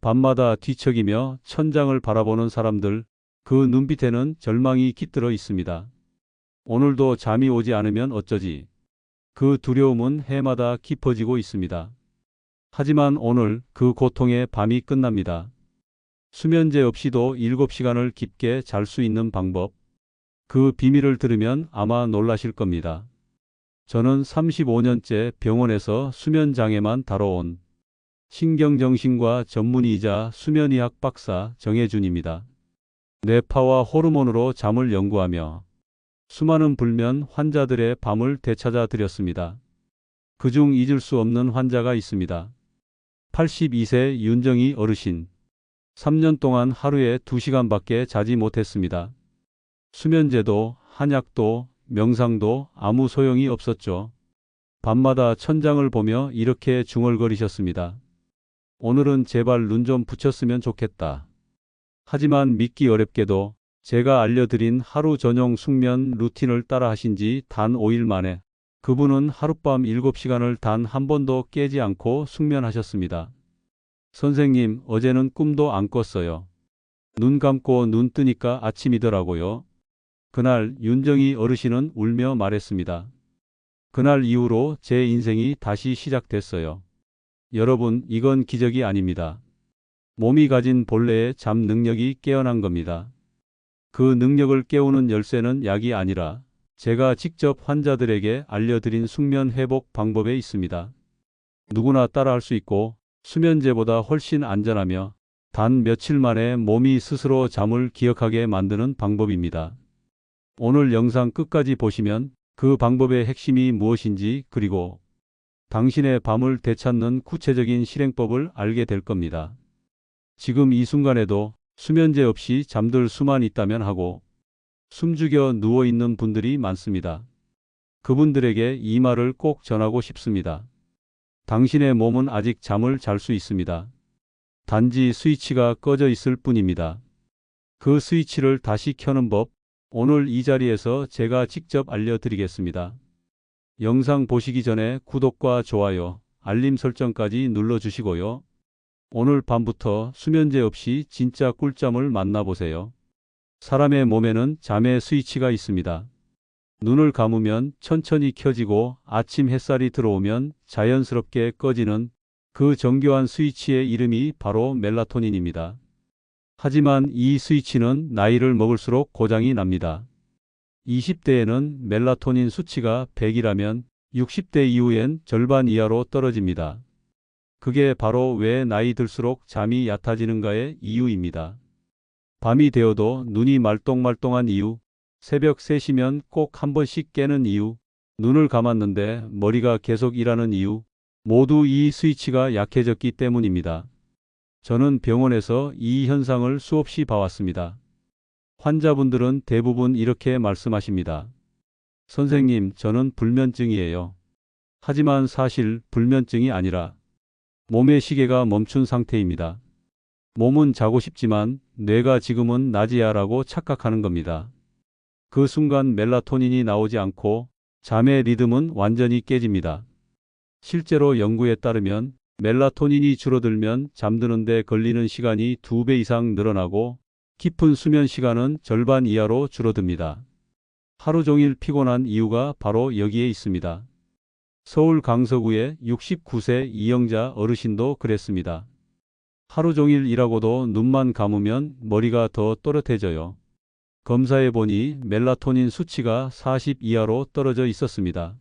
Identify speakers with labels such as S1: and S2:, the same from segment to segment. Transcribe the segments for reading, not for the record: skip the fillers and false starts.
S1: 밤마다 뒤척이며 천장을 바라보는 사람들, 그 눈빛에는 절망이 깃들어 있습니다. 오늘도 잠이 오지 않으면 어쩌지? 그 두려움은 해마다 깊어지고 있습니다. 하지만 오늘 그 고통의 밤이 끝납니다. 수면제 없이도 7시간을 깊게 잘 수 있는 방법. 그 비밀을 들으면 아마 놀라실 겁니다. 저는 35년째 병원에서 수면장애만 다뤄온 신경정신과 전문의이자 수면의학 박사 정혜준입니다. 뇌파와 호르몬으로 잠을 연구하며 수많은 불면 환자들의 밤을 되찾아 드렸습니다. 그중 잊을 수 없는 환자가 있습니다. 82세 윤정희 어르신. 3년 동안 하루에 2시간밖에 자지 못했습니다. 수면제도, 한약도, 명상도 아무 소용이 없었죠. 밤마다 천장을 보며 이렇게 중얼거리셨습니다. 오늘은 제발 눈 좀 붙였으면 좋겠다. 하지만 믿기 어렵게도 제가 알려드린 하루 전용 숙면 루틴을 따라 하신 지 단 5일 만에 그분은 하룻밤 7시간을 단 한 번도 깨지 않고 숙면하셨습니다. 선생님, 어제는 꿈도 안 꿨어요. 눈 감고 눈 뜨니까 아침이더라고요. 그날 윤정희 어르신은 울며 말했습니다. 그날 이후로 제 인생이 다시 시작됐어요. 여러분, 이건 기적이 아닙니다. 몸이 가진 본래의 잠 능력이 깨어난 겁니다. 그 능력을 깨우는 열쇠는 약이 아니라 제가 직접 환자들에게 알려드린 숙면 회복 방법에 있습니다. 누구나 따라할 수 있고 수면제보다 훨씬 안전하며 단 며칠 만에 몸이 스스로 잠을 기억하게 만드는 방법입니다. 오늘 영상 끝까지 보시면 그 방법의 핵심이 무엇인지 그리고 당신의 밤을 되찾는 구체적인 실행법을 알게 될 겁니다. 지금 이 순간에도 수면제 없이 잠들 수만 있다면 하고 숨죽여 누워있는 분들이 많습니다. 그분들에게 이 말을 꼭 전하고 싶습니다. 당신의 몸은 아직 잠을 잘 수 있습니다. 단지 스위치가 꺼져 있을 뿐입니다. 그 스위치를 다시 켜는 법, 오늘 이 자리에서 제가 직접 알려드리겠습니다. 영상 보시기 전에 구독과 좋아요, 알림 설정까지 눌러주시고요. 오늘 밤부터 수면제 없이 진짜 꿀잠을 만나보세요. 사람의 몸에는 잠의 스위치가 있습니다. 눈을 감으면 천천히 켜지고 아침 햇살이 들어오면 자연스럽게 꺼지는 그 정교한 스위치의 이름이 바로 멜라토닌입니다. 하지만 이 스위치는 나이를 먹을수록 고장이 납니다. 20대에는 멜라토닌 수치가 100이라면 60대 이후엔 절반 이하로 떨어집니다. 그게 바로 왜 나이 들수록 잠이 얕아지는가의 이유입니다. 밤이 되어도 눈이 말똥말똥한 이유, 새벽 3시면 꼭 한 번씩 깨는 이유, 눈을 감았는데 머리가 계속 일하는 이유, 모두 이 스위치가 약해졌기 때문입니다. 저는 병원에서 이 현상을 수없이 봐왔습니다. 환자분들은 대부분 이렇게 말씀하십니다. 선생님, 저는 불면증이에요. 하지만 사실 불면증이 아니라 몸의 시계가 멈춘 상태입니다. 몸은 자고 싶지만 뇌가 지금은 낮이야라고 착각하는 겁니다. 그 순간 멜라토닌이 나오지 않고 잠의 리듬은 완전히 깨집니다. 실제로 연구에 따르면 멜라토닌이 줄어들면 잠드는 데 걸리는 시간이 2배 이상 늘어나고 깊은 수면 시간은 절반 이하로 줄어듭니다. 하루 종일 피곤한 이유가 바로 여기에 있습니다. 서울 강서구의 69세 이영자 어르신도 그랬습니다. 하루 종일 일하고도 눈만 감으면 머리가 더 또렷해져요. 검사해보니 멜라토닌 수치가 40 이하로 떨어져 있었습니다.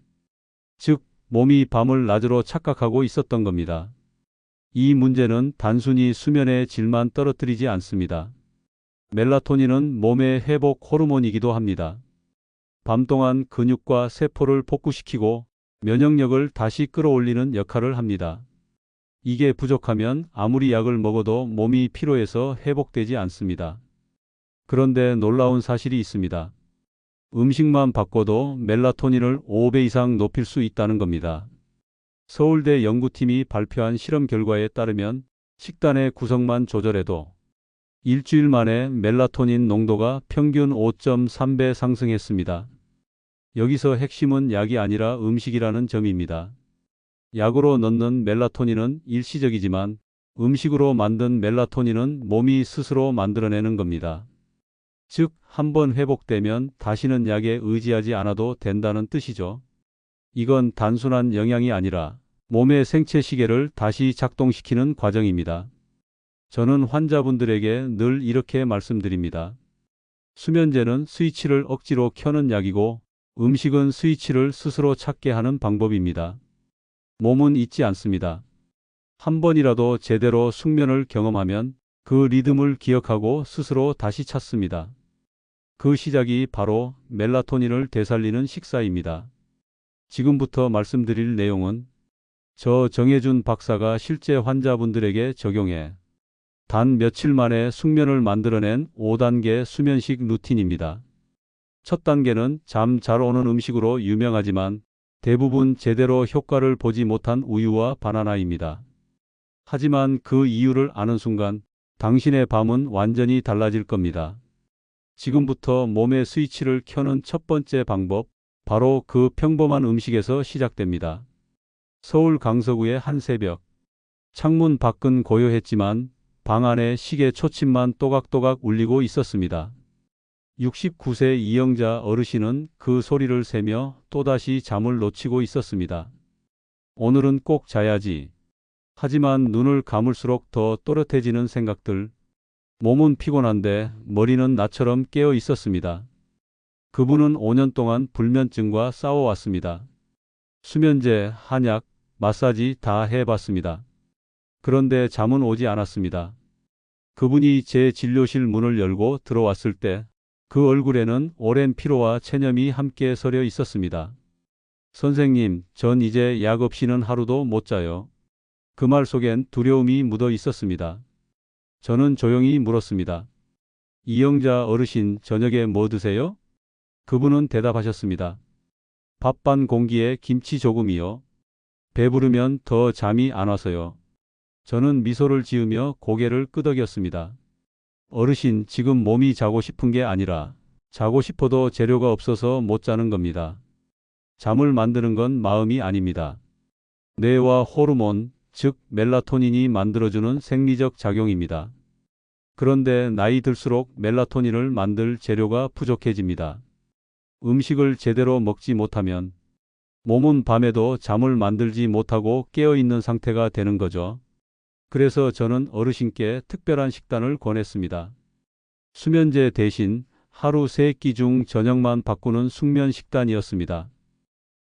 S1: 즉, 몸이 밤을 낮으로 착각하고 있었던 겁니다. 이 문제는 단순히 수면의 질만 떨어뜨리지 않습니다. 멜라토닌은 몸의 회복 호르몬이기도 합니다. 밤 동안 근육과 세포를 복구시키고 면역력을 다시 끌어올리는 역할을 합니다. 이게 부족하면 아무리 약을 먹어도 몸이 피로해서 회복되지 않습니다. 그런데 놀라운 사실이 있습니다. 음식만 바꿔도 멜라토닌을 5배 이상 높일 수 있다는 겁니다. 서울대 연구팀이 발표한 실험 결과에 따르면 식단의 구성만 조절해도 일주일 만에 멜라토닌 농도가 평균 5.3배 상승했습니다. 여기서 핵심은 약이 아니라 음식이라는 점입니다. 약으로 넣는 멜라토닌은 일시적이지만 음식으로 만든 멜라토닌은 몸이 스스로 만들어내는 겁니다. 즉, 한번 회복되면 다시는 약에 의지하지 않아도 된다는 뜻이죠. 이건 단순한 영양이 아니라 몸의 생체 시계를 다시 작동시키는 과정입니다. 저는 환자분들에게 늘 이렇게 말씀드립니다. 수면제는 스위치를 억지로 켜는 약이고 음식은 스위치를 스스로 찾게 하는 방법입니다. 몸은 잊지 않습니다. 한 번이라도 제대로 숙면을 경험하면 그 리듬을 기억하고 스스로 다시 찾습니다. 그 시작이 바로 멜라토닌을 되살리는 식사입니다. 지금부터 말씀드릴 내용은 저 정혜준 박사가 실제 환자분들에게 적용해 단 며칠 만에 숙면을 만들어낸 5단계 수면식 루틴입니다. 첫 단계는 잠 잘 오는 음식으로 유명하지만 대부분 제대로 효과를 보지 못한 우유와 바나나입니다. 하지만 그 이유를 아는 순간 당신의 밤은 완전히 달라질 겁니다. 지금부터 몸의 스위치를 켜는 첫 번째 방법, 바로 그 평범한 음식에서 시작됩니다. 서울 강서구의 한 새벽, 창문 밖은 고요했지만 방 안에 시계 초침만 또각또각 울리고 있었습니다. 69세 이영자 어르신은 그 소리를 세며 또다시 잠을 놓치고 있었습니다. 오늘은 꼭 자야지. 하지만 눈을 감을수록 더 또렷해지는 생각들. 몸은 피곤한데 머리는 나처럼 깨어 있었습니다. 그분은 5년 동안 불면증과 싸워왔습니다. 수면제, 한약, 마사지 다 해봤습니다. 그런데 잠은 오지 않았습니다. 그분이 제 진료실 문을 열고 들어왔을 때 그 얼굴에는 오랜 피로와 체념이 함께 서려 있었습니다. 선생님, 전 이제 약 없이는 하루도 못 자요. 그 말 속엔 두려움이 묻어 있었습니다. 저는 조용히 물었습니다. 이영자 어르신, 저녁에 뭐 드세요? 그분은 대답하셨습니다. 밥 반 공기에 김치 조금이요. 배부르면 더 잠이 안 와서요. 저는 미소를 지으며 고개를 끄덕였습니다. 어르신, 지금 몸이 자고 싶은 게 아니라 자고 싶어도 재료가 없어서 못 자는 겁니다. 잠을 만드는 건 마음이 아닙니다. 뇌와 호르몬, 즉 멜라토닌이 만들어주는 생리적 작용입니다. 그런데 나이 들수록 멜라토닌을 만들 재료가 부족해집니다. 음식을 제대로 먹지 못하면 몸은 밤에도 잠을 만들지 못하고 깨어있는 상태가 되는 거죠. 그래서 저는 어르신께 특별한 식단을 권했습니다. 수면제 대신 하루 3끼 중 저녁만 바꾸는 숙면 식단이었습니다.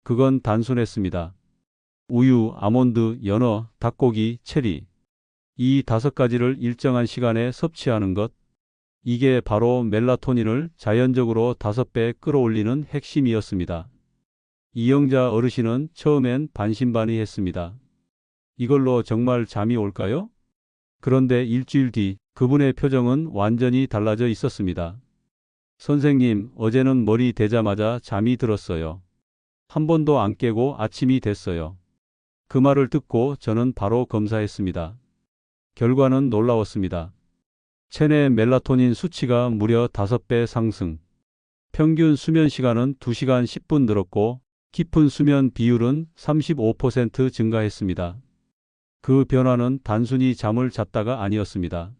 S1: 그건 단순했습니다. 우유, 아몬드, 연어, 닭고기, 체리. 이 5가지를 일정한 시간에 섭취하는 것. 이게 바로 멜라토닌을 자연적으로 5배 끌어올리는 핵심이었습니다. 이영자 어르신은 처음엔 반신반의했습니다. 이걸로 정말 잠이 올까요? 그런데 일주일 뒤 그분의 표정은 완전히 달라져 있었습니다. 선생님, 어제는 머리 대자마자 잠이 들었어요. 한 번도 안 깨고 아침이 됐어요. 그 말을 듣고 저는 바로 검사했습니다. 결과는 놀라웠습니다. 체내 멜라토닌 수치가 무려 5배 상승. 평균 수면 시간은 2시간 10분 늘었고 깊은 수면 비율은 35% 증가했습니다. 그 변화는 단순히 잠을 잤다가 아니었습니다.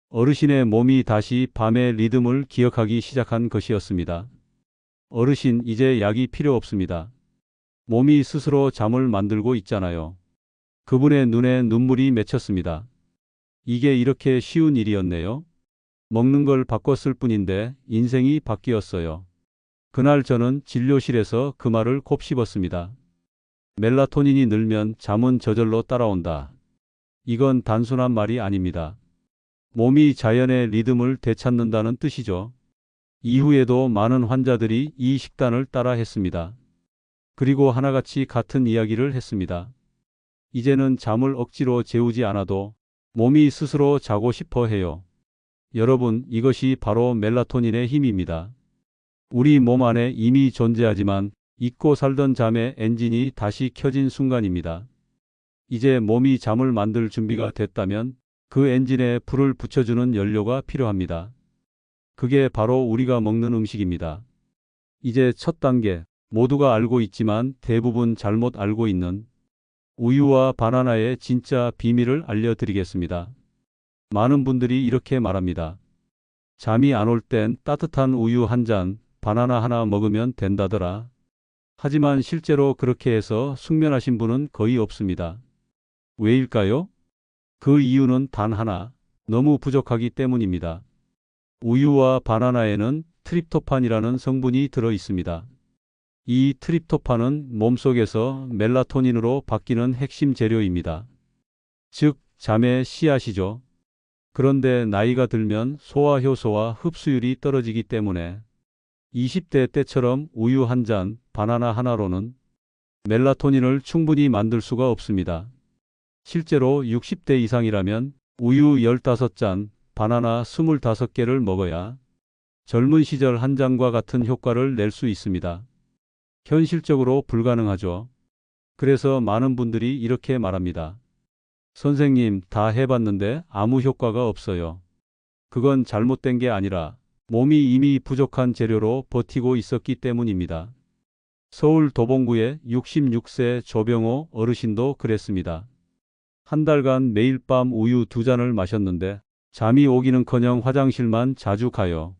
S1: 어르신의 몸이 다시 밤의 리듬을 기억하기 시작한 것이었습니다. 어르신, 이제 약이 필요 없습니다. 몸이 스스로 잠을 만들고 있잖아요. 그분의 눈에 눈물이 맺혔습니다. 이게 이렇게 쉬운 일이었네요. 먹는 걸 바꿨을 뿐인데 인생이 바뀌었어요. 그날 저는 진료실에서 그 말을 곱씹었습니다. 멜라토닌이 늘면 잠은 저절로 따라온다. 이건 단순한 말이 아닙니다. 몸이 자연의 리듬을 되찾는다는 뜻이죠. 이후에도 많은 환자들이 이 식단을 따라 했습니다. 그리고 하나같이 같은 이야기를 했습니다. 이제는 잠을 억지로 재우지 않아도 몸이 스스로 자고 싶어 해요. 여러분, 이것이 바로 멜라토닌의 힘입니다. 우리 몸 안에 이미 존재하지만 잊고 살던 잠의 엔진이 다시 켜진 순간입니다. 이제 몸이 잠을 만들 준비가 됐다면 그 엔진에 불을 붙여주는 연료가 필요합니다. 그게 바로 우리가 먹는 음식입니다. 이제 첫 단계, 모두가 알고 있지만 대부분 잘못 알고 있는 우유와 바나나의 진짜 비밀을 알려드리겠습니다. 많은 분들이 이렇게 말합니다. 잠이 안 올 땐 따뜻한 우유 한 잔, 바나나 하나 먹으면 된다더라. 하지만 실제로 그렇게 해서 숙면하신 분은 거의 없습니다. 왜일까요? 그 이유는 단 하나, 너무 부족하기 때문입니다. 우유와 바나나에는 트립토판이라는 성분이 들어 있습니다. 이 트립토판은 몸속에서 멜라토닌으로 바뀌는 핵심 재료입니다. 즉, 잠의 씨앗이죠. 그런데 나이가 들면 소화 효소와 흡수율이 떨어지기 때문에 20대 때처럼 우유 한 잔, 바나나 하나로는 멜라토닌을 충분히 만들 수가 없습니다. 실제로 60대 이상이라면 우유 15잔, 바나나 25개를 먹어야 젊은 시절 한 잔과 같은 효과를 낼 수 있습니다. 현실적으로 불가능하죠. 그래서 많은 분들이 이렇게 말합니다. 선생님, 다 해봤는데 아무 효과가 없어요. 그건 잘못된 게 아니라 몸이 이미 부족한 재료로 버티고 있었기 때문입니다. 서울 도봉구의 66세 조병호 어르신도 그랬습니다. 한 달간 매일 밤 우유 2잔을 마셨는데 잠이 오기는커녕 화장실만 자주 가요.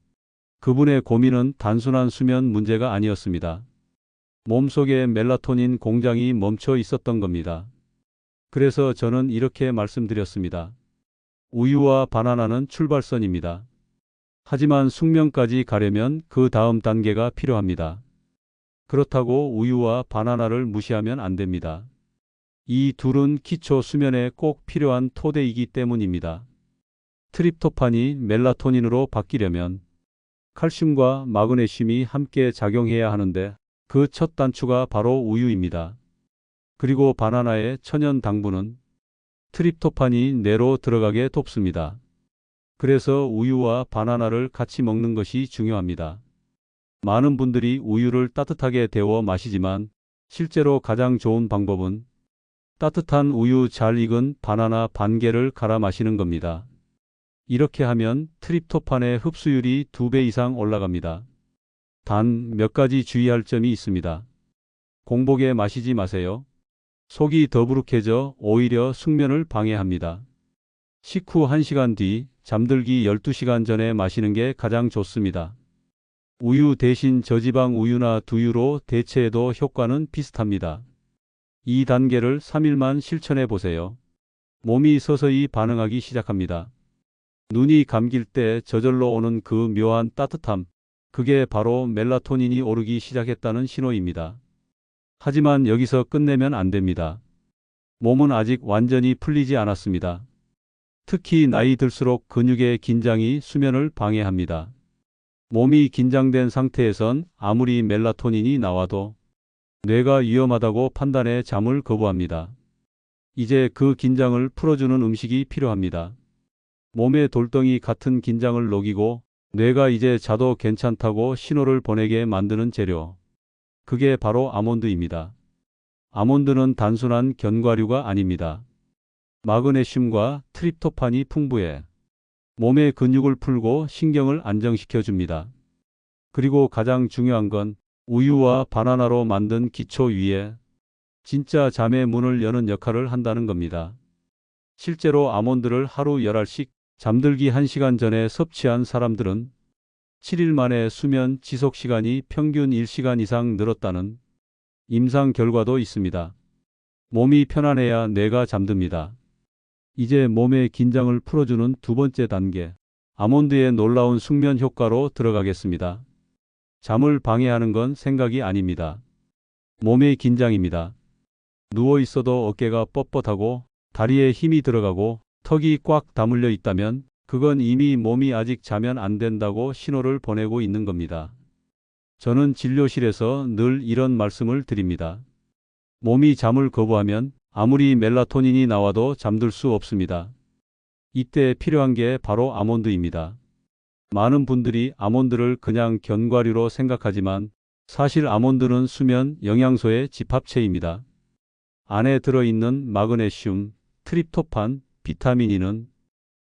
S1: 그분의 고민은 단순한 수면 문제가 아니었습니다. 몸속에 멜라토닌 공장이 멈춰 있었던 겁니다. 그래서 저는 이렇게 말씀드렸습니다. 우유와 바나나는 출발선입니다. 하지만 숙면까지 가려면 그 다음 단계가 필요합니다. 그렇다고 우유와 바나나를 무시하면 안 됩니다. 이 둘은 기초 수면에 꼭 필요한 토대이기 때문입니다. 트립토판이 멜라토닌으로 바뀌려면 칼슘과 마그네슘이 함께 작용해야 하는데 그 첫 단추가 바로 우유입니다. 그리고 바나나의 천연 당분은 트립토판이 뇌로 들어가게 돕습니다. 그래서 우유와 바나나를 같이 먹는 것이 중요합니다. 많은 분들이 우유를 따뜻하게 데워 마시지만 실제로 가장 좋은 방법은 따뜻한 우유 잘 익은 바나나 반 개를 갈아 마시는 겁니다. 이렇게 하면 트립토판의 흡수율이 2배 이상 올라갑니다. 단 몇 가지 주의할 점이 있습니다. 공복에 마시지 마세요. 속이 더부룩해져 오히려 숙면을 방해합니다. 식후 1시간 뒤, 잠들기 12시간 전에 마시는 게 가장 좋습니다. 우유 대신 저지방 우유나 두유로 대체해도 효과는 비슷합니다. 이 단계를 3일만 실천해 보세요. 몸이 서서히 반응하기 시작합니다. 눈이 감길 때 저절로 오는 그 묘한 따뜻함, 그게 바로 멜라토닌이 오르기 시작했다는 신호입니다. 하지만 여기서 끝내면 안 됩니다. 몸은 아직 완전히 풀리지 않았습니다. 특히 나이 들수록 근육의 긴장이 수면을 방해합니다. 몸이 긴장된 상태에선 아무리 멜라토닌이 나와도 뇌가 위험하다고 판단해 잠을 거부합니다. 이제 그 긴장을 풀어주는 음식이 필요합니다. 몸의 돌덩이 같은 긴장을 녹이고 뇌가 이제 자도 괜찮다고 신호를 보내게 만드는 재료. 그게 바로 아몬드입니다. 아몬드는 단순한 견과류가 아닙니다. 마그네슘과 트립토판이 풍부해 몸의 근육을 풀고 신경을 안정시켜 줍니다. 그리고 가장 중요한 건 우유와 바나나로 만든 기초 위에 진짜 잠의 문을 여는 역할을 한다는 겁니다. 실제로 아몬드를 하루 10알씩 잠들기 1시간 전에 섭취한 사람들은 7일 만에 수면 지속 시간이 평균 1시간 이상 늘었다는 임상 결과도 있습니다. 몸이 편안해야 뇌가 잠듭니다. 이제 몸의 긴장을 풀어주는 두 번째 단계, 아몬드의 놀라운 숙면 효과로 들어가겠습니다. 잠을 방해하는 건 생각이 아닙니다. 몸의 긴장입니다. 누워 있어도 어깨가 뻣뻣하고 다리에 힘이 들어가고 턱이 꽉 다물려 있다면 그건 이미 몸이 아직 자면 안 된다고 신호를 보내고 있는 겁니다. 저는 진료실에서 늘 이런 말씀을 드립니다. 몸이 잠을 거부하면 아무리 멜라토닌이 나와도 잠들 수 없습니다. 이때 필요한 게 바로 아몬드입니다. 많은 분들이 아몬드를 그냥 견과류로 생각하지만 사실 아몬드는 수면 영양소의 집합체입니다. 안에 들어있는 마그네슘, 트립토판, 비타민 E는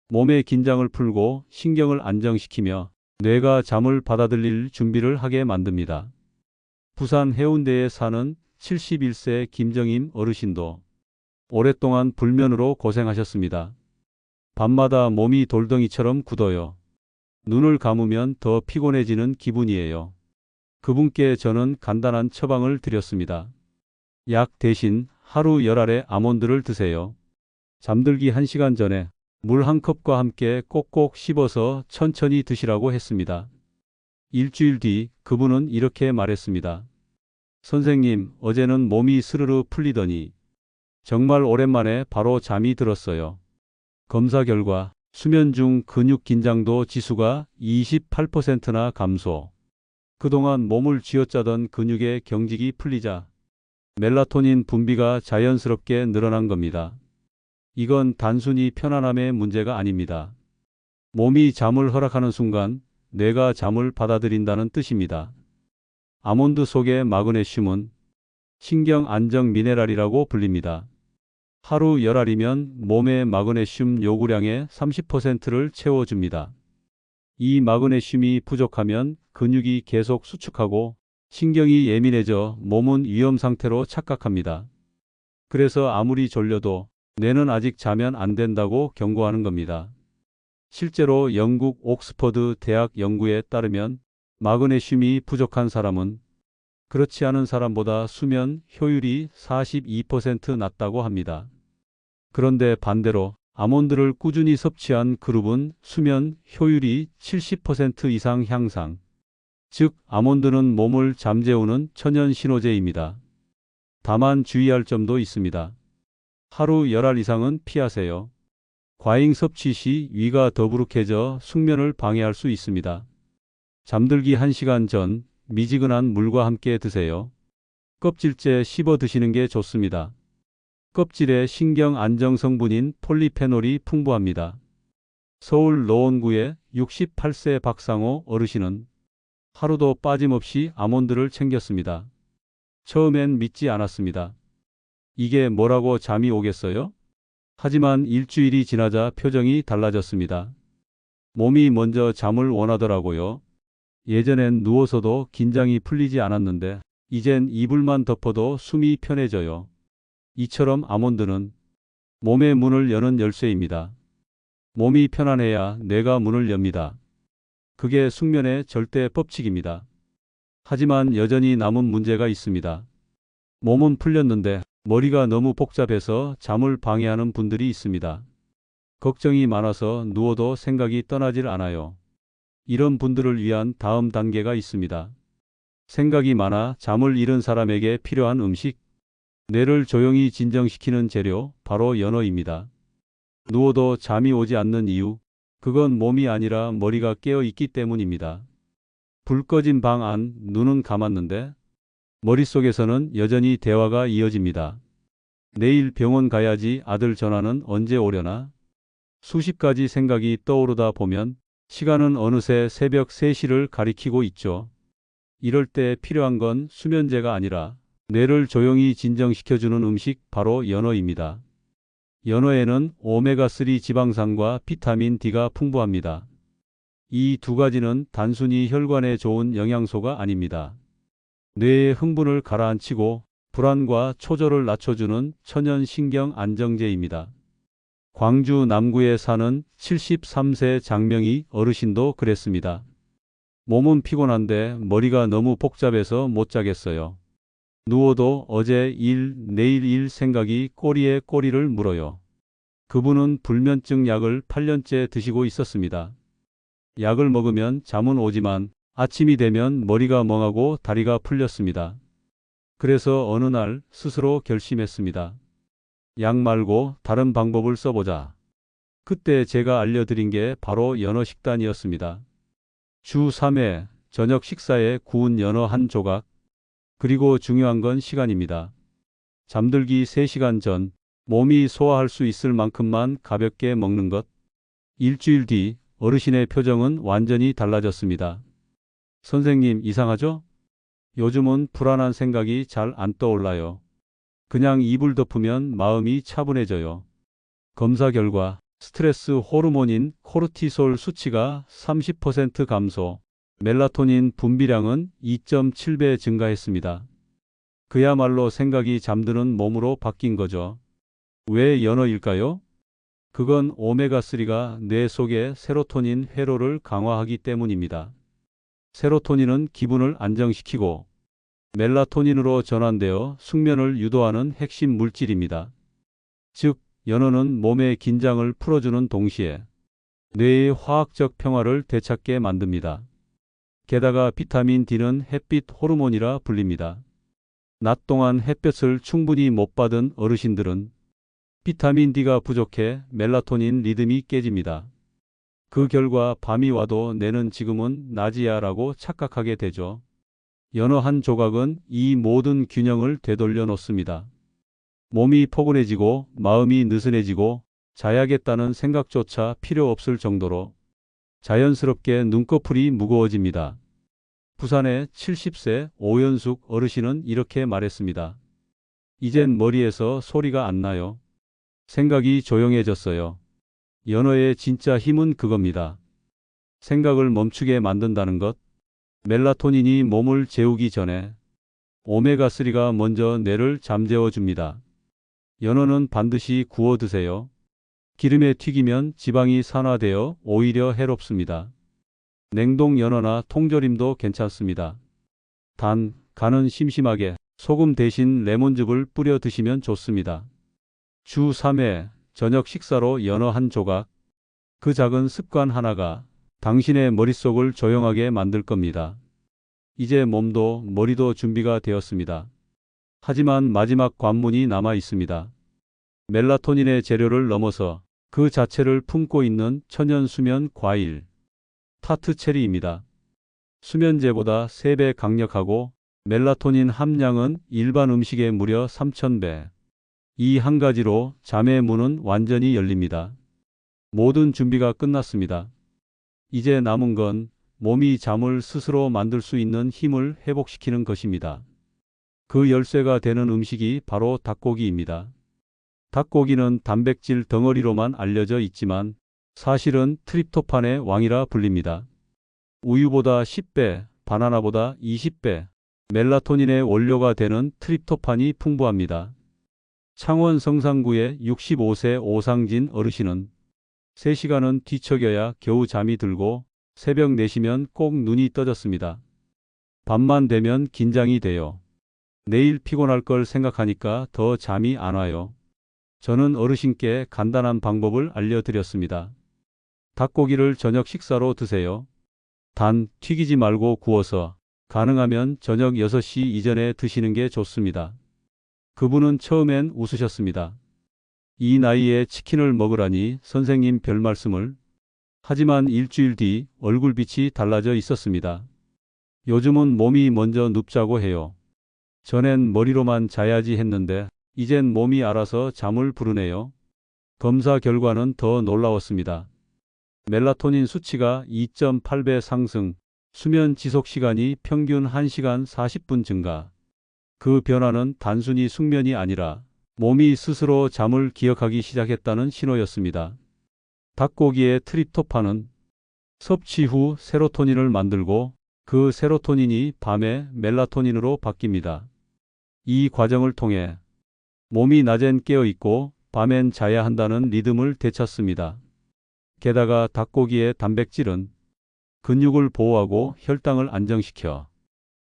S1: 몸의 긴장을 풀고 신경을 안정시키며 뇌가 잠을 받아들일 준비를 하게 만듭니다. 부산 해운대에 사는 71세 김정임 어르신도 오랫동안 불면으로 고생하셨습니다. 밤마다 몸이 돌덩이처럼 굳어요. 눈을 감으면 더 피곤해지는 기분이에요. 그분께 저는 간단한 처방을 드렸습니다. 약 대신 하루 10알의 아몬드를 드세요. 잠들기 1시간 전에 물 한 컵과 함께 꼭꼭 씹어서 천천히 드시라고 했습니다. 일주일 뒤 그분은 이렇게 말했습니다. 선생님, 어제는 몸이 스르르 풀리더니 정말 오랜만에 바로 잠이 들었어요. 검사 결과 수면 중 근육 긴장도 지수가 28%나 감소. 그동안 몸을 쥐어짜던 근육의 경직이 풀리자 멜라토닌 분비가 자연스럽게 늘어난 겁니다. 이건 단순히 편안함의 문제가 아닙니다. 몸이 잠을 허락하는 순간 뇌가 잠을 받아들인다는 뜻입니다. 아몬드 속의 마그네슘은 신경 안정 미네랄이라고 불립니다. 하루 10알이면 몸의 마그네슘 요구량의 30%를 채워줍니다. 이 마그네슘이 부족하면 근육이 계속 수축하고 신경이 예민해져 몸은 위험 상태로 착각합니다. 그래서 아무리 졸려도 뇌는 아직 자면 안 된다고 경고하는 겁니다. 실제로 영국 옥스퍼드 대학 연구에 따르면 마그네슘이 부족한 사람은 그렇지 않은 사람보다 수면 효율이 42% 낮다고 합니다. 그런데 반대로 아몬드를 꾸준히 섭취한 그룹은 수면 효율이 70% 이상 향상. 즉, 아몬드는 몸을 잠재우는 천연 신호제입니다. 다만 주의할 점도 있습니다. 하루 10알 이상은 피하세요. 과잉 섭취 시 위가 더부룩해져 숙면을 방해할 수 있습니다. 잠들기 1시간 전 미지근한 물과 함께 드세요. 껍질째 씹어 드시는 게 좋습니다. 껍질에 신경 안정 성분인 폴리페놀이 풍부합니다. 서울 노원구의 68세 박상호 어르신은 하루도 빠짐없이 아몬드를 챙겼습니다. 처음엔 믿지 않았습니다. 이게 뭐라고 잠이 오겠어요? 하지만 일주일이 지나자 표정이 달라졌습니다. 몸이 먼저 잠을 원하더라고요. 예전엔 누워서도 긴장이 풀리지 않았는데 이젠 이불만 덮어도 숨이 편해져요. 이처럼 아몬드는 몸의 문을 여는 열쇠입니다. 몸이 편안해야 뇌가 문을 엽니다. 그게 숙면의 절대 법칙입니다. 하지만 여전히 남은 문제가 있습니다. 몸은 풀렸는데 머리가 너무 복잡해서 잠을 방해하는 분들이 있습니다. 걱정이 많아서 누워도 생각이 떠나질 않아요. 이런 분들을 위한 다음 단계가 있습니다. 생각이 많아 잠을 잃은 사람에게 필요한 음식. 뇌를 조용히 진정시키는 재료, 바로 연어입니다. 누워도 잠이 오지 않는 이유, 그건 몸이 아니라 머리가 깨어 있기 때문입니다. 불 꺼진 방 안, 눈은 감았는데 머릿속에서는 여전히 대화가 이어집니다. 내일 병원 가야지, 아들 전화는 언제 오려나? 수십 가지 생각이 떠오르다 보면 시간은 어느새 새벽 3시를 가리키고 있죠. 이럴 때 필요한 건 수면제가 아니라 뇌를 조용히 진정시켜주는 음식, 바로 연어입니다. 연어에는 오메가3 지방산과 비타민 D가 풍부합니다. 이 두 가지는 단순히 혈관에 좋은 영양소가 아닙니다. 뇌의 흥분을 가라앉히고 불안과 초조를 낮춰주는 천연 신경 안정제입니다. 광주 남구에 사는 73세 장명희 어르신도 그랬습니다. 몸은 피곤한데 머리가 너무 복잡해서 못 자겠어요. 누워도 어제 일, 내일 일 생각이 꼬리에 꼬리를 물어요. 그분은 불면증 약을 8년째 드시고 있었습니다. 약을 먹으면 잠은 오지만 아침이 되면 머리가 멍하고 다리가 풀렸습니다. 그래서 어느 날 스스로 결심했습니다. 약 말고 다른 방법을 써보자. 그때 제가 알려드린 게 바로 연어 식단이었습니다. 주 3회 저녁 식사에 구운 연어 한 조각, 그리고 중요한 건 시간입니다. 잠들기 3시간 전 몸이 소화할 수 있을 만큼만 가볍게 먹는 것. 일주일 뒤 어르신의 표정은 완전히 달라졌습니다. 선생님, 이상하죠? 요즘은 불안한 생각이 잘 안 떠올라요. 그냥 이불 덮으면 마음이 차분해져요. 검사 결과 스트레스 호르몬인 코르티솔 수치가 30% 감소, 멜라토닌 분비량은 2.7배 증가했습니다. 그야말로 생각이 잠드는 몸으로 바뀐 거죠. 왜 연어일까요? 그건 오메가3가 뇌 속의 세로토닌 회로를 강화하기 때문입니다. 세로토닌은 기분을 안정시키고 멜라토닌으로 전환되어 숙면을 유도하는 핵심 물질입니다. 즉, 연어는 몸의 긴장을 풀어주는 동시에 뇌의 화학적 평화를 되찾게 만듭니다. 게다가 비타민 D는 햇빛 호르몬이라 불립니다. 낮 동안 햇볕을 충분히 못 받은 어르신들은 비타민 D가 부족해 멜라토닌 리듬이 깨집니다. 그 결과 밤이 와도 내는 지금은 낮이야 라고 착각하게 되죠. 연어 한 조각은 이 모든 균형을 되돌려 놓습니다. 몸이 포근해지고 마음이 느슨해지고 자야겠다는 생각조차 필요 없을 정도로 자연스럽게 눈꺼풀이 무거워집니다. 부산의 70세 오연숙 어르신은 이렇게 말했습니다. 이젠 머리에서 소리가 안 나요. 생각이 조용해졌어요. 연어의 진짜 힘은 그겁니다. 생각을 멈추게 만든다는 것. 멜라토닌이 몸을 재우기 전에 오메가3가 먼저 뇌를 잠재워 줍니다. 연어는 반드시 구워 드세요. 기름에 튀기면 지방이 산화되어 오히려 해롭습니다. 냉동 연어나 통조림도 괜찮습니다. 단, 간은 심심하게 소금 대신 레몬즙을 뿌려 드시면 좋습니다. 주 3회 저녁 식사로 연어 한 조각. 그 작은 습관 하나가 당신의 머릿속을 조용하게 만들 겁니다. 이제 몸도 머리도 준비가 되었습니다. 하지만 마지막 관문이 남아 있습니다. 멜라토닌의 재료를 넘어서 그 자체를 품고 있는 천연 수면 과일, 타트 체리입니다. 수면제보다 3배 강력하고 멜라토닌 함량은 일반 음식의 무려 3000배. 이 한 가지로 잠의 문은 완전히 열립니다. 모든 준비가 끝났습니다. 이제 남은 건 몸이 잠을 스스로 만들 수 있는 힘을 회복시키는 것입니다. 그 열쇠가 되는 음식이 바로 닭고기입니다. 닭고기는 단백질 덩어리로만 알려져 있지만 사실은 트립토판의 왕이라 불립니다. 우유보다 10배, 바나나보다 20배, 멜라토닌의 원료가 되는 트립토판이 풍부합니다. 창원 성산구의 65세 오상진 어르신은 3시간은 뒤척여야 겨우 잠이 들고 새벽 4시면 꼭 눈이 떠졌습니다. 밤만 되면 긴장이 돼요. 내일 피곤할 걸 생각하니까 더 잠이 안 와요. 저는 어르신께 간단한 방법을 알려드렸습니다. 닭고기를 저녁 식사로 드세요. 단, 튀기지 말고 구워서 가능하면 저녁 6시 이전에 드시는 게 좋습니다. 그분은 처음엔 웃으셨습니다. 이 나이에 치킨을 먹으라니 선생님 별 말씀을. 하지만 일주일 뒤 얼굴빛이 달라져 있었습니다. 요즘은 몸이 먼저 눕자고 해요. 전엔 머리로만 자야지 했는데 이젠 몸이 알아서 잠을 부르네요. 검사 결과는 더 놀라웠습니다. 멜라토닌 수치가 2.8배 상승, 수면 지속 시간이 평균 1시간 40분 증가. 그 변화는 단순히 숙면이 아니라 몸이 스스로 잠을 기억하기 시작했다는 신호였습니다. 닭고기의 트립토판은 섭취 후 세로토닌을 만들고 그 세로토닌이 밤에 멜라토닌으로 바뀝니다. 이 과정을 통해 몸이 낮엔 깨어 있고 밤엔 자야 한다는 리듬을 되찾습니다. 게다가 닭고기의 단백질은 근육을 보호하고 혈당을 안정시켜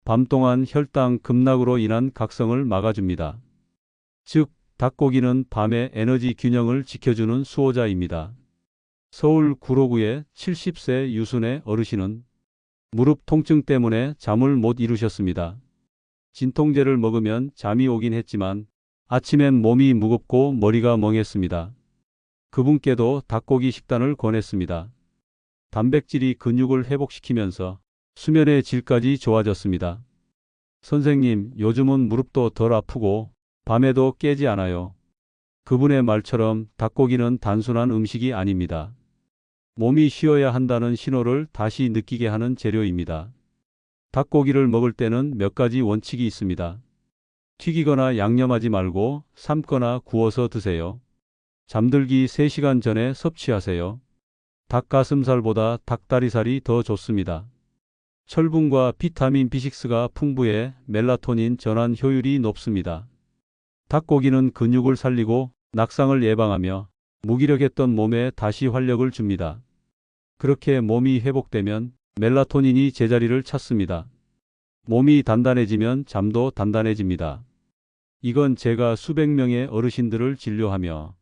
S1: 밤 동안 혈당 급락으로 인한 각성을 막아줍니다. 즉, 닭고기는 밤의 에너지 균형을 지켜주는 수호자입니다. 서울 구로구의 70세 유순의 어르신은 무릎 통증 때문에 잠을 못 이루셨습니다. 진통제를 먹으면 잠이 오긴 했지만 아침엔 몸이 무겁고 머리가 멍했습니다. 그분께도 닭고기 식단을 권했습니다. 단백질이 근육을 회복시키면서 수면의 질까지 좋아졌습니다. 선생님, 요즘은 무릎도 덜 아프고 밤에도 깨지 않아요. 그분의 말처럼 닭고기는 단순한 음식이 아닙니다. 몸이 쉬어야 한다는 신호를 다시 느끼게 하는 재료입니다. 닭고기를 먹을 때는 몇 가지 원칙이 있습니다. 튀기거나 양념하지 말고 삶거나 구워서 드세요. 잠들기 3시간 전에 섭취하세요. 닭가슴살보다 닭다리살이 더 좋습니다. 철분과 비타민 B6가 풍부해 멜라토닌 전환 효율이 높습니다. 닭고기는 근육을 살리고 낙상을 예방하며 무기력했던 몸에 다시 활력을 줍니다. 그렇게 몸이 회복되면 멜라토닌이 제자리를 찾습니다. 몸이 단단해지면 잠도 단단해집니다. 이건 제가 수백 명의 어르신들을 진료하며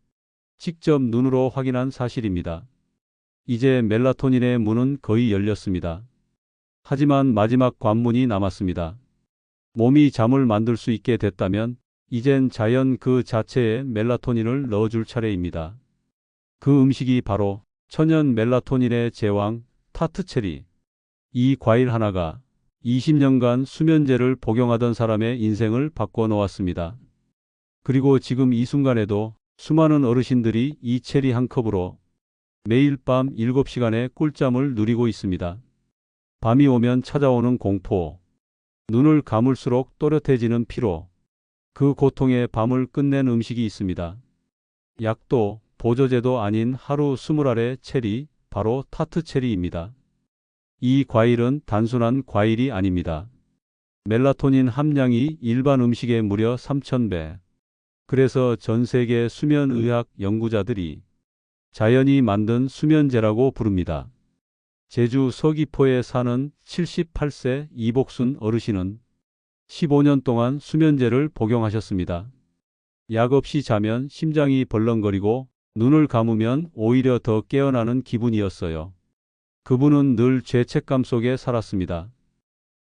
S1: 직접 눈으로 확인한 사실입니다. 이제 멜라토닌의 문은 거의 열렸습니다. 하지만 마지막 관문이 남았습니다. 몸이 잠을 만들 수 있게 됐다면 이젠 자연 그 자체에 멜라토닌을 넣어줄 차례입니다. 그 음식이 바로 천연 멜라토닌의 제왕 타트체리. 이 과일 하나가 20년간 수면제를 복용하던 사람의 인생을 바꿔 놓았습니다. 그리고 지금 이 순간에도 수많은 어르신들이 이 체리 한 컵으로 매일 밤 7시간의 꿀잠을 누리고 있습니다. 밤이 오면 찾아오는 공포, 눈을 감을수록 또렷해지는 피로, 그 고통의 밤을 끝낸 음식이 있습니다. 약도 보조제도 아닌 하루 20알의 체리, 바로 타트체리입니다. 이 과일은 단순한 과일이 아닙니다. 멜라토닌 함량이 일반 음식의 무려 3000배. 그래서 전 세계 수면의학 연구자들이 자연이 만든 수면제라고 부릅니다. 제주 서귀포에 사는 78세 이복순 어르신은 15년 동안 수면제를 복용하셨습니다. 약 없이 자면 심장이 벌렁거리고 눈을 감으면 오히려 더 깨어나는 기분이었어요. 그분은 늘 죄책감 속에 살았습니다.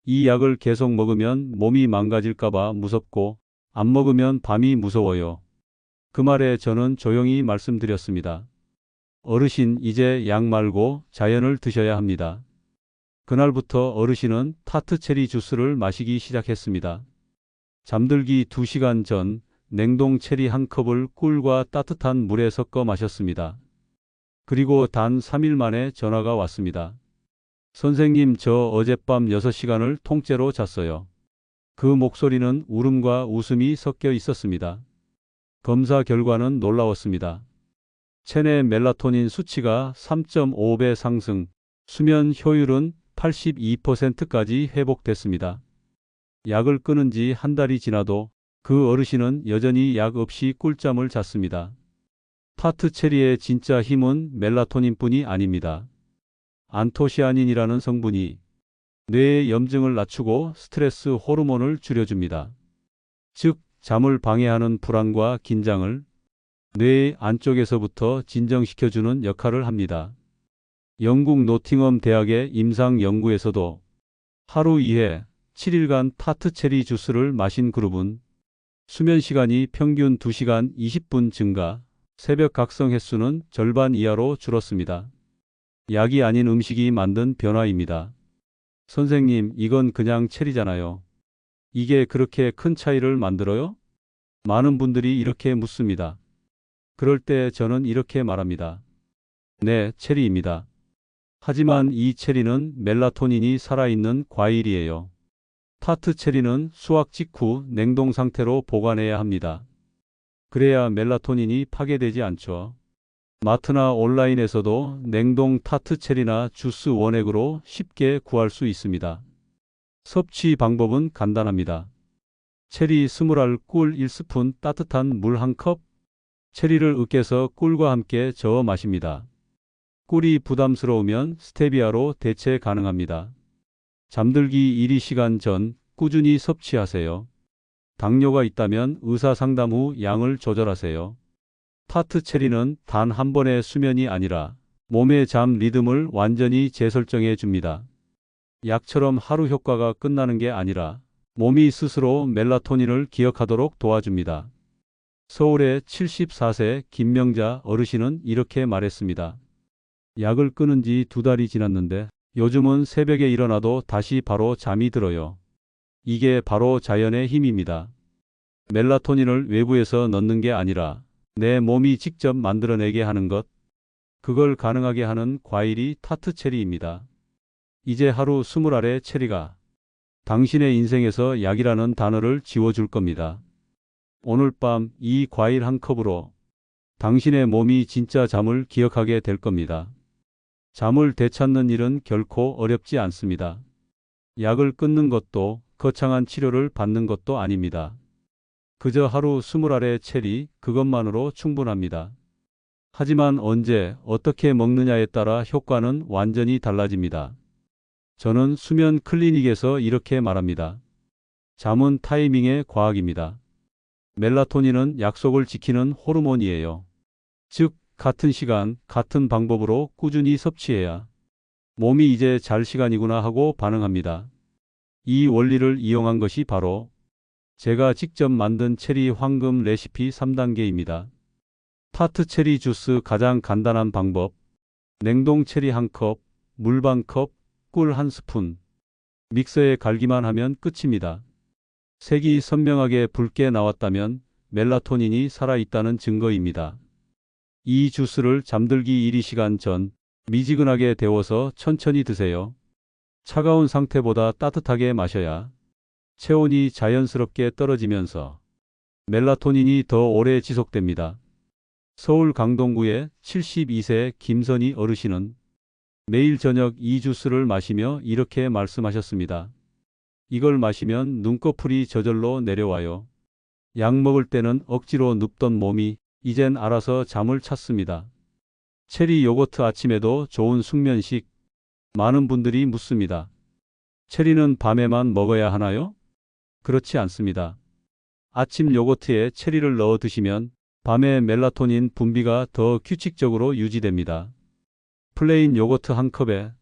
S1: 이 약을 계속 먹으면 몸이 망가질까봐 무섭고 안 먹으면 밤이 무서워요. 그 말에 저는 조용히 말씀드렸습니다. 어르신, 이제 약 말고 자연을 드셔야 합니다. 그날부터 어르신은 타트체리 주스를 마시기 시작했습니다. 잠들기 2시간 전 냉동 체리 한 컵을 꿀과 따뜻한 물에 섞어 마셨습니다. 그리고 단 3일 만에 전화가 왔습니다. 선생님, 저 어젯밤 6시간을 통째로 잤어요. 그 목소리는 울음과 웃음이 섞여 있었습니다. 검사 결과는 놀라웠습니다. 체내 멜라토닌 수치가 3.5배 상승, 수면 효율은 82%까지 회복됐습니다. 약을 끊은 지 한 달이 지나도 그 어르신은 여전히 약 없이 꿀잠을 잤습니다. 타트체리의 진짜 힘은 멜라토닌뿐이 아닙니다. 안토시아닌이라는 성분이 뇌의 염증을 낮추고 스트레스 호르몬을 줄여줍니다. 즉, 잠을 방해하는 불안과 긴장을 뇌의 안쪽에서부터 진정시켜주는 역할을 합니다. 영국 노팅엄 대학의 임상 연구에서도 하루 2회 7일간 타트체리 주스를 마신 그룹은 수면 시간이 평균 2시간 20분 증가, 새벽 각성 횟수는 절반 이하로 줄었습니다. 약이 아닌 음식이 만든 변화입니다. 선생님, 이건 그냥 체리잖아요. 이게 그렇게 큰 차이를 만들어요? 많은 분들이 이렇게 묻습니다. 그럴 때 저는 이렇게 말합니다. 네, 체리입니다. 하지만 이 체리는 멜라토닌이 살아있는 과일이에요. 타트 체리는 수확 직후 냉동 상태로 보관해야 합니다. 그래야 멜라토닌이 파괴되지 않죠. 마트나 온라인에서도 냉동 타트 체리나 주스 원액으로 쉽게 구할 수 있습니다. 섭취 방법은 간단합니다. 체리 20알, 꿀 1스푼, 따뜻한 물 1컵. 체리를 으깨서 꿀과 함께 저어 마십니다. 꿀이 부담스러우면 스테비아로 대체 가능합니다. 잠들기 1~2시간 전 꾸준히 섭취하세요. 당뇨가 있다면 의사 상담 후 양을 조절하세요. 타트 체리는 단 한 번의 수면이 아니라 몸의 잠 리듬을 완전히 재설정해 줍니다. 약처럼 하루 효과가 끝나는 게 아니라 몸이 스스로 멜라토닌을 기억하도록 도와줍니다. 서울의 74세 김명자 어르신은 이렇게 말했습니다. 약을 끊은 지 2달이 지났는데 요즘은 새벽에 일어나도 다시 바로 잠이 들어요. 이게 바로 자연의 힘입니다. 멜라토닌을 외부에서 넣는 게 아니라 내 몸이 직접 만들어내게 하는 것. 그걸 가능하게 하는 과일이 타트체리입니다. 이제 하루 20알의 체리가 당신의 인생에서 약이라는 단어를 지워줄 겁니다. 오늘 밤 이 과일 한 컵으로 당신의 몸이 진짜 잠을 기억하게 될 겁니다. 잠을 되찾는 일은 결코 어렵지 않습니다. 약을 끊는 것도 거창한 치료를 받는 것도 아닙니다. 그저 하루 20알의 체리 그것만으로 충분합니다. 하지만 언제 어떻게 먹느냐에 따라 효과는 완전히 달라집니다. 저는 수면 클리닉에서 이렇게 말합니다. 잠은 타이밍의 과학입니다. 멜라토닌은 약속을 지키는 호르몬이에요. 즉, 같은 시간, 같은 방법으로 꾸준히 섭취해야 몸이 이제 잘 시간이구나 하고 반응합니다. 이 원리를 이용한 것이 바로 제가 직접 만든 체리 황금 레시피 3단계입니다. 타트 체리 주스 가장 간단한 방법. 냉동 체리 1컵, 물 반컵, 꿀 1스푼. 믹서에 갈기만 하면 끝입니다. 색이 선명하게 붉게 나왔다면 멜라토닌이 살아있다는 증거입니다. 이 주스를 잠들기 1~2시간 전 미지근하게 데워서 천천히 드세요. 차가운 상태보다 따뜻하게 마셔야 체온이 자연스럽게 떨어지면서 멜라토닌이 더 오래 지속됩니다. 서울 강동구의 72세 김선희 어르신은 매일 저녁 이 주스를 마시며 이렇게 말씀하셨습니다. 이걸 마시면 눈꺼풀이 저절로 내려와요. 약 먹을 때는 억지로 눕던 몸이 이젠 알아서 잠을 찾습니다. 체리 요거트 아침에도 좋은 숙면식. 많은 분들이 묻습니다. 체리는 밤에만 먹어야 하나요? 그렇지 않습니다. 아침 요거트에 체리를 넣어 드시면 밤에 멜라토닌 분비가 더 규칙적으로 유지됩니다. 플레인 요거트 1컵에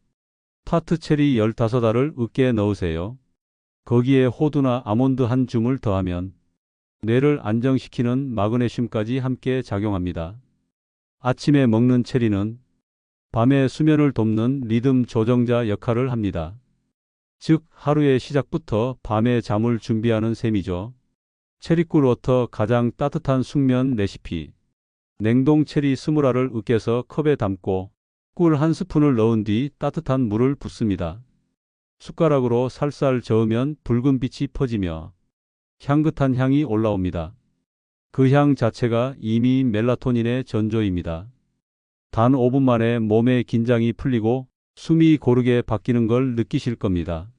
S1: 타트 체리 15알을 으깨 넣으세요. 거기에 호두나 아몬드 한 줌을 더하면 뇌를 안정시키는 마그네슘까지 함께 작용합니다. 아침에 먹는 체리는 밤에 수면을 돕는 리듬 조정자 역할을 합니다. 즉, 하루의 시작부터 밤에 잠을 준비하는 셈이죠. 체리꿀 워터 가장 따뜻한 숙면 레시피. 냉동 체리 20알을 으깨서 컵에 담고 꿀 1스푼을 넣은 뒤 따뜻한 물을 붓습니다. 숟가락으로 살살 저으면 붉은 빛이 퍼지며 향긋한 향이 올라옵니다. 그 향 자체가 이미 멜라토닌의 전조입니다. 단 5분 만에 몸의 긴장이 풀리고 숨이 고르게 바뀌는 걸 느끼실 겁니다.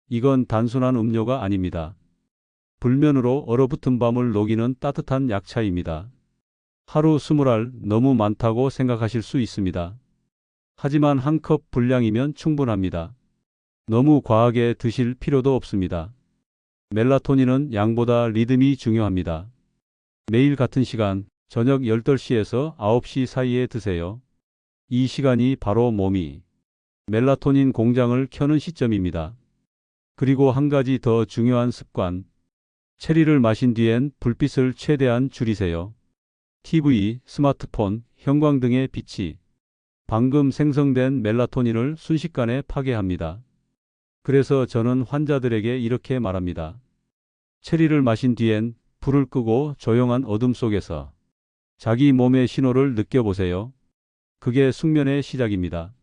S1: 이건 단순한 음료가 아닙니다. 불면으로 얼어붙은 밤을 녹이는 따뜻한 약차입니다. 하루 20알 너무 많다고 생각하실 수 있습니다. 하지만 1컵 분량이면 충분합니다. 너무 과하게 드실 필요도 없습니다. 멜라토닌은 양보다 리듬이 중요합니다. 매일 같은 시간, 저녁 8시에서 9시 사이에 드세요. 이 시간이 바로 몸이 멜라토닌 공장을 켜는 시점입니다. 그리고 한 가지 더 중요한 습관. 체리를 마신 뒤엔 불빛을 최대한 줄이세요. TV, 스마트폰, 형광등의 빛이 방금 생성된 멜라토닌을 순식간에 파괴합니다. 그래서 저는 환자들에게 이렇게 말합니다. 체리를 마신 뒤엔 불을 끄고 조용한 어둠 속에서 자기 몸의 신호를 느껴보세요. 그게 숙면의 시작입니다.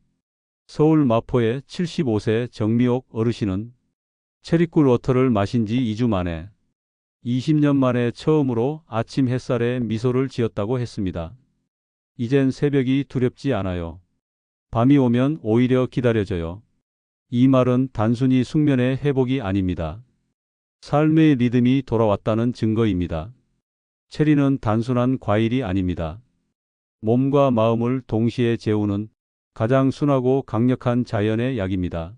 S1: 서울 마포의 75세 정미옥 어르신은 체리꿀 워터를 마신 지 2주 만에 20년 만에 처음으로 아침 햇살에 미소를 지었다고 했습니다. 이젠 새벽이 두렵지 않아요. 밤이 오면 오히려 기다려져요. 이 말은 단순히 숙면의 회복이 아닙니다. 삶의 리듬이 돌아왔다는 증거입니다. 체리는 단순한 과일이 아닙니다. 몸과 마음을 동시에 재우는 가장 순하고 강력한 자연의 약입니다.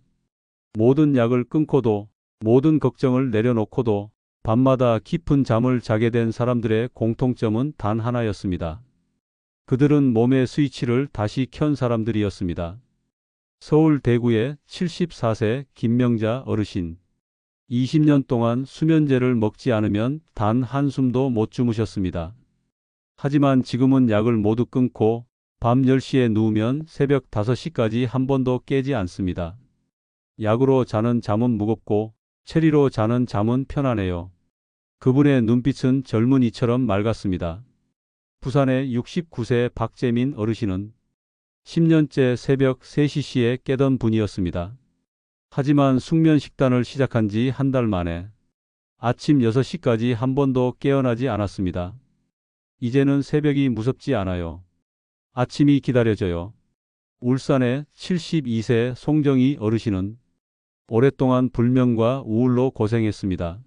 S1: 모든 약을 끊고도, 모든 걱정을 내려놓고도 밤마다 깊은 잠을 자게 된 사람들의 공통점은 단 하나였습니다. 그들은 몸의 스위치를 다시 켠 사람들이었습니다. 서울 대구의 74세 김명자 어르신. 20년 동안 수면제를 먹지 않으면 단 한숨도 못 주무셨습니다. 하지만 지금은 약을 모두 끊고 밤 10시에 누우면 새벽 5시까지 한 번도 깨지 않습니다. 약으로 자는 잠은 무겁고 체리로 자는 잠은 편안해요. 그분의 눈빛은 젊은이처럼 맑았습니다. 부산의 69세 박재민 어르신은 10년째 새벽 3시에 깨던 분이었습니다. 하지만 숙면 식단을 시작한 지 한 달 만에 아침 6시까지 한 번도 깨어나지 않았습니다. 이제는 새벽이 무섭지 않아요. 아침이 기다려져요. 울산의 72세 송정희 어르신은 오랫동안 불면과 우울로 고생했습니다.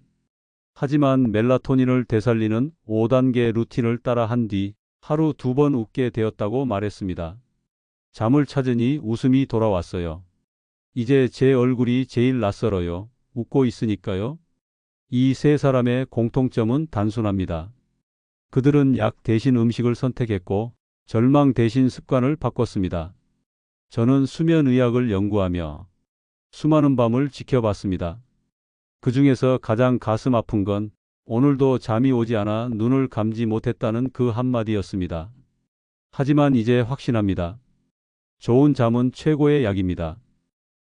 S1: 하지만 멜라토닌을 되살리는 5단계 루틴을 따라 한 뒤 하루 2번 웃게 되었다고 말했습니다. 잠을 찾으니 웃음이 돌아왔어요. 이제 제 얼굴이 제일 낯설어요. 웃고 있으니까요. 이 세 사람의 공통점은 단순합니다. 그들은 약 대신 음식을 선택했고 절망 대신 습관을 바꿨습니다. 저는 수면의학을 연구하며 수많은 밤을 지켜봤습니다. 그 중에서 가장 가슴 아픈 건 오늘도 잠이 오지 않아 눈을 감지 못했다는 그 한마디였습니다. 하지만 이제 확신합니다. 좋은 잠은 최고의 약입니다.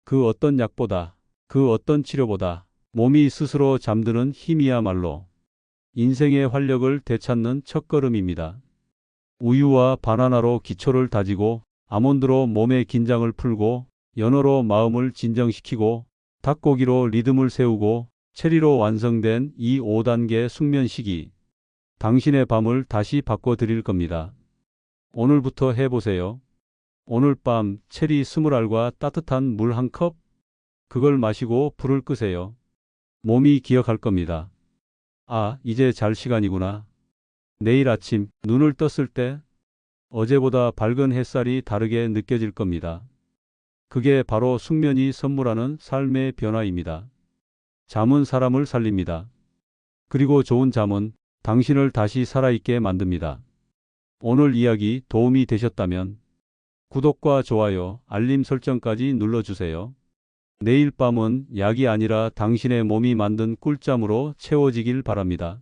S1: 그 어떤 약보다, 그 어떤 치료보다 몸이 스스로 잠드는 힘이야말로 인생의 활력을 되찾는 첫걸음입니다. 우유와 바나나로 기초를 다지고 아몬드로 몸의 긴장을 풀고 연어로 마음을 진정시키고 닭고기로 리듬을 세우고 체리로 완성된 이 5단계 숙면식이 당신의 밤을 다시 바꿔드릴 겁니다. 오늘부터 해보세요. 오늘 밤 체리 20알과 따뜻한 물 한 컵, 그걸 마시고 불을 끄세요. 몸이 기억할 겁니다. 아, 이제 잘 시간이구나. 내일 아침 눈을 떴을 때 어제보다 밝은 햇살이 다르게 느껴질 겁니다. 그게 바로 숙면이 선물하는 삶의 변화입니다. 잠은 사람을 살립니다. 그리고 좋은 잠은 당신을 다시 살아있게 만듭니다. 오늘 이야기 도움이 되셨다면 구독과 좋아요, 알림 설정까지 눌러주세요. 내일 밤은 약이 아니라 당신의 몸이 만든 꿀잠으로 채워지길 바랍니다.